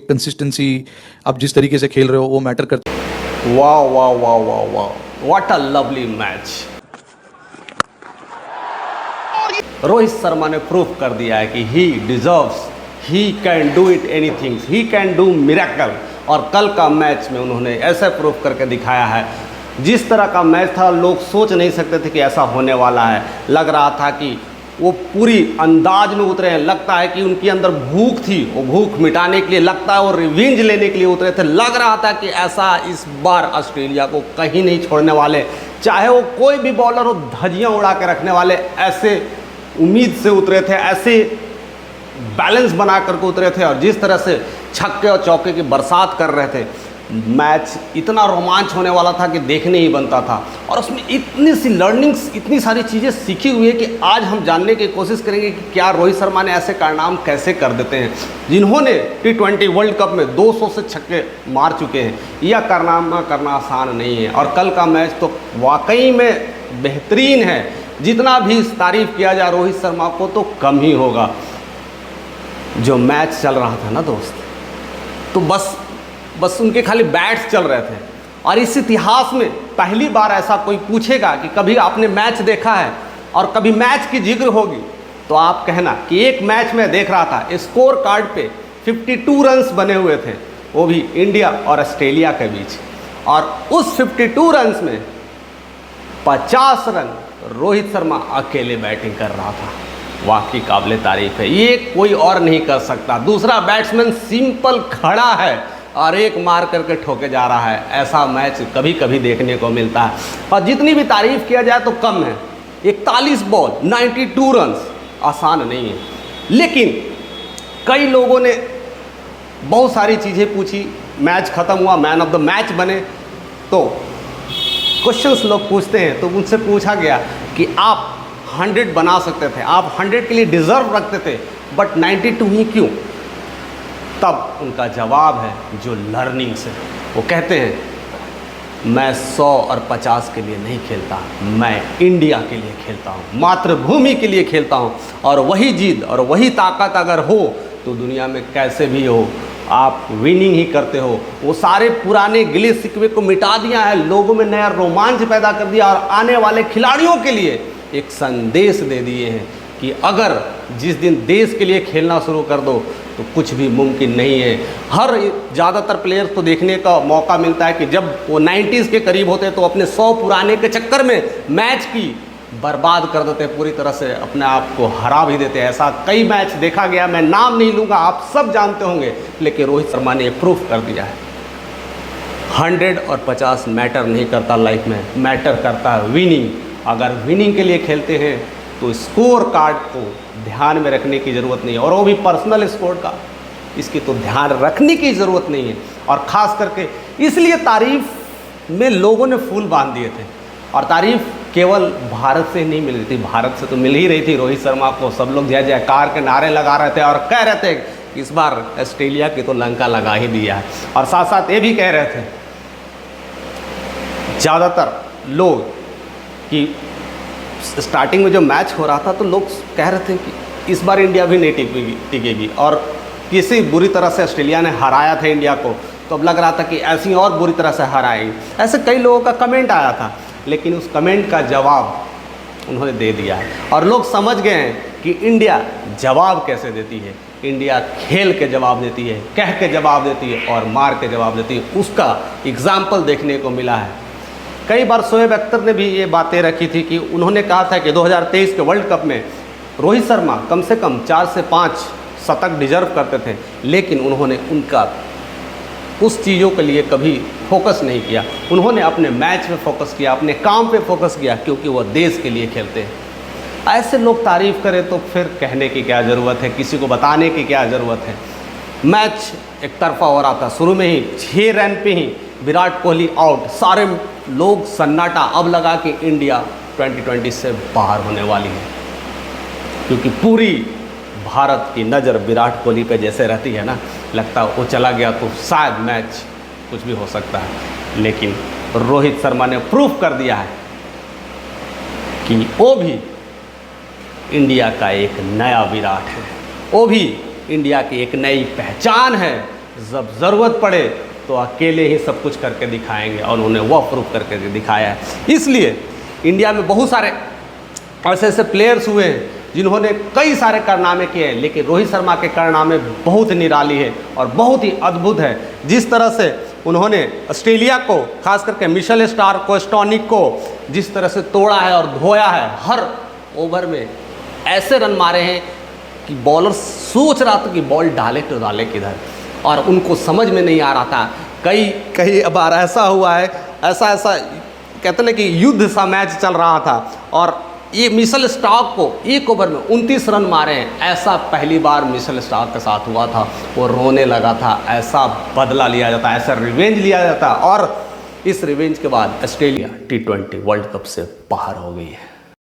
Consistency, आप जिस तरीके से खेल रहे हो वो मैटर करता है। वाह वाह वाह वाह वाह, what a lovely match. Rohit Sharma ने प्रूव कर दिया है कि ही deserves, he can do it anything, he can do miracle. और कल का मैच में उन्होंने ऐसे प्रूव करके दिखाया है। जिस तरह का मैच था लोग सोच नहीं सकते थे कि ऐसा होने वाला है। लग रहा था कि वो पूरी अंदाज में उतरे हैं। लगता है कि उनके अंदर भूख थी, वो भूख मिटाने के लिए, लगता है वो रिवेंज लेने के लिए उतरे थे। लग रहा था कि ऐसा इस बार ऑस्ट्रेलिया को कहीं नहीं छोड़ने वाले, चाहे वो कोई भी बॉलर हो, धज्जियां उड़ा के रखने वाले। ऐसे उम्मीद से उतरे थे, ऐसे बैलेंस बना करके उतरे थे। और जिस तरह से छक्के और चौके की बरसात कर रहे थे, मैच इतना रोमांच होने वाला था कि देखने ही बनता था। और उसमें इतनी सी लर्निंग्स, इतनी सारी चीज़ें सीखी हुई है कि आज हम जानने की कोशिश करेंगे कि क्या रोहित शर्मा ने ऐसे कारनाम कैसे कर देते हैं, जिन्होंने T20 वर्ल्ड कप में 200 से छक्के मार चुके हैं। यह कारनामा करना आसान नहीं है। और कल का मैच तो वाकई में बेहतरीन है। जितना भी तारीफ़ किया जाए रोहित शर्मा को तो कम ही होगा। जो मैच चल रहा था ना दोस्त, तो बस उनके खाली बैट्स चल रहे थे। और इस इतिहास में पहली बार ऐसा कोई पूछेगा कि कभी आपने मैच देखा है और कभी मैच की जिक्र होगी, तो आप कहना कि एक मैच में देख रहा था, स्कोर कार्ड पे 52 रन्स बने हुए थे, वो भी इंडिया और ऑस्ट्रेलिया के बीच। और उस 52 रन्स में 50 रन रोहित शर्मा अकेले बैटिंग कर रहा था। वाकई काबिले तारीफ है, ये कोई और नहीं कर सकता। दूसरा बैट्समैन सिंपल खड़ा है और एक मार करके ठोके जा रहा है। ऐसा मैच कभी कभी देखने को मिलता है। और जितनी भी तारीफ किया जाए तो कम है। 41 बॉल 92 रन्स आसान नहीं है। लेकिन कई लोगों ने बहुत सारी चीज़ें पूछी, मैच ख़त्म हुआ, मैन ऑफ द मैच बने, तो क्वेश्चंस लोग पूछते हैं। तो उनसे पूछा गया कि आप 100 बना सकते थे, आप 100 के लिए डिज़र्व रखते थे, बट 92 ही क्यों? तब उनका जवाब है जो लर्निंग से। वो कहते हैं मैं 100 और 50 के लिए नहीं खेलता, मैं इंडिया के लिए खेलता हूँ, मातृभूमि के लिए खेलता हूँ। और वही जिद और वही ताकत अगर हो तो दुनिया में कैसे भी हो आप विनिंग ही करते हो। वो सारे पुराने गिले शिकवे को मिटा दिया है, लोगों में नया रोमांच पैदा कर दिया और आने वाले खिलाड़ियों के लिए एक संदेश दे दिए हैं कि अगर जिस दिन देश के लिए खेलना शुरू कर दो तो कुछ भी मुमकिन नहीं है। हर ज़्यादातर प्लेयर्स को देखने का मौका मिलता है कि जब वो 90s के करीब होते हैं तो अपने 100 पुराने के चक्कर में मैच की बर्बाद कर देते हैं, पूरी तरह से अपने आप को हरा भी देते हैं। ऐसा कई मैच देखा गया, मैं नाम नहीं लूँगा, आप सब जानते होंगे। लेकिन रोहित शर्मा ने प्रूफ कर दिया है 100 और 50 मैटर नहीं करता लाइफ में, मैटर करता है विनिंग। अगर विनिंग के लिए खेलते हैं तो स्कोर कार्ड को ध्यान में रखने की ज़रूरत नहीं है, और वो भी पर्सनल स्कोर का, इसकी तो ध्यान रखने की ज़रूरत नहीं है। और ख़ास करके इसलिए तारीफ़ में लोगों ने फूल बांध दिए थे। और तारीफ़ केवल भारत से नहीं मिल रही थी, भारत से तो मिल ही रही थी रोहित शर्मा को। सब लोग जय जयकार के नारे लगा रहे थे और कह रहे थे कि इस बार ऑस्ट्रेलिया की तो लंका लगा ही दिया है। और साथ साथ ये भी कह रहे थे ज़्यादातर लोग कि स्टार्टिंग में जो मैच हो रहा था तो लोग कह रहे थे कि इस बार इंडिया भी नहीं टिकेगी। और किसी बुरी तरह से ऑस्ट्रेलिया ने हराया था इंडिया को, तो अब लग रहा था कि ऐसी और बुरी तरह से हराएंगे। ऐसे कई लोगों का कमेंट आया था, लेकिन उस कमेंट का जवाब उन्होंने दे दिया है। और लोग समझ गए हैं कि इंडिया जवाब कैसे देती है। इंडिया खेल के जवाब देती है, कह के जवाब देती है और मार के जवाब देती है। उसका एग्जाम्पल देखने को मिला है। कई बार शोएब अख्तर ने भी ये बातें रखी थी कि उन्होंने कहा था कि 2023 के वर्ल्ड कप में रोहित शर्मा कम से कम 4 से 5 शतक डिजर्व करते थे, लेकिन उन्होंने उनका उस चीज़ों के लिए कभी फोकस नहीं किया। उन्होंने अपने मैच पे फोकस किया, अपने काम पे फोकस किया, क्योंकि वह देश के लिए खेलते हैं। ऐसे लोग तारीफ़ करें तो फिर कहने की क्या ज़रूरत है, किसी को बताने की क्या ज़रूरत है। मैच एक तरफा हो रहा था, शुरू में ही 6 रन पे ही विराट कोहली आउट, सारे लोग सन्नाटा। अब लगा कि इंडिया 2020 से बाहर होने वाली है, क्योंकि पूरी भारत की नज़र विराट कोहली पे जैसे रहती है ना, लगता है वो चला गया तो शायद मैच कुछ भी हो सकता है। लेकिन रोहित शर्मा ने प्रूफ कर दिया है कि वो भी इंडिया का एक नया विराट है, वो भी इंडिया की एक नई पहचान है। जब ज़रूरत पड़े तो अकेले ही सब कुछ करके दिखाएंगे, और उन्होंने वह प्रूफ करके दिखाया है। इसलिए इंडिया में बहुत सारे ऐसे ऐसे प्लेयर्स हुए हैं जिन्होंने कई सारे कारनामे किए हैं, लेकिन रोहित शर्मा के कारनामे बहुत निराली है और बहुत ही अद्भुत है। जिस तरह से उन्होंने ऑस्ट्रेलिया को, खास करके मिशेल स्टार्क को, स्टोनिक को जिस तरह से तोड़ा है और धोया है, हर ओवर में ऐसे रन मारे हैं कि बॉलर सोच रहा था कि बॉल डाले तो डाले किधर, और उनको समझ में नहीं आ रहा था। कई बार ऐसा हुआ है, ऐसा कहते ना कि युद्ध सा मैच चल रहा था, और ये मिशेल स्टार्क को एक ओवर में 29 रन मारे हैं। ऐसा पहली बार मिशेल स्टार्क के साथ हुआ था, वो रोने लगा था। ऐसा बदला लिया जाता, ऐसा रिवेंज लिया जाता, और इस रिवेंज के बाद ऑस्ट्रेलिया T20 वर्ल्ड कप से बाहर हो गई है।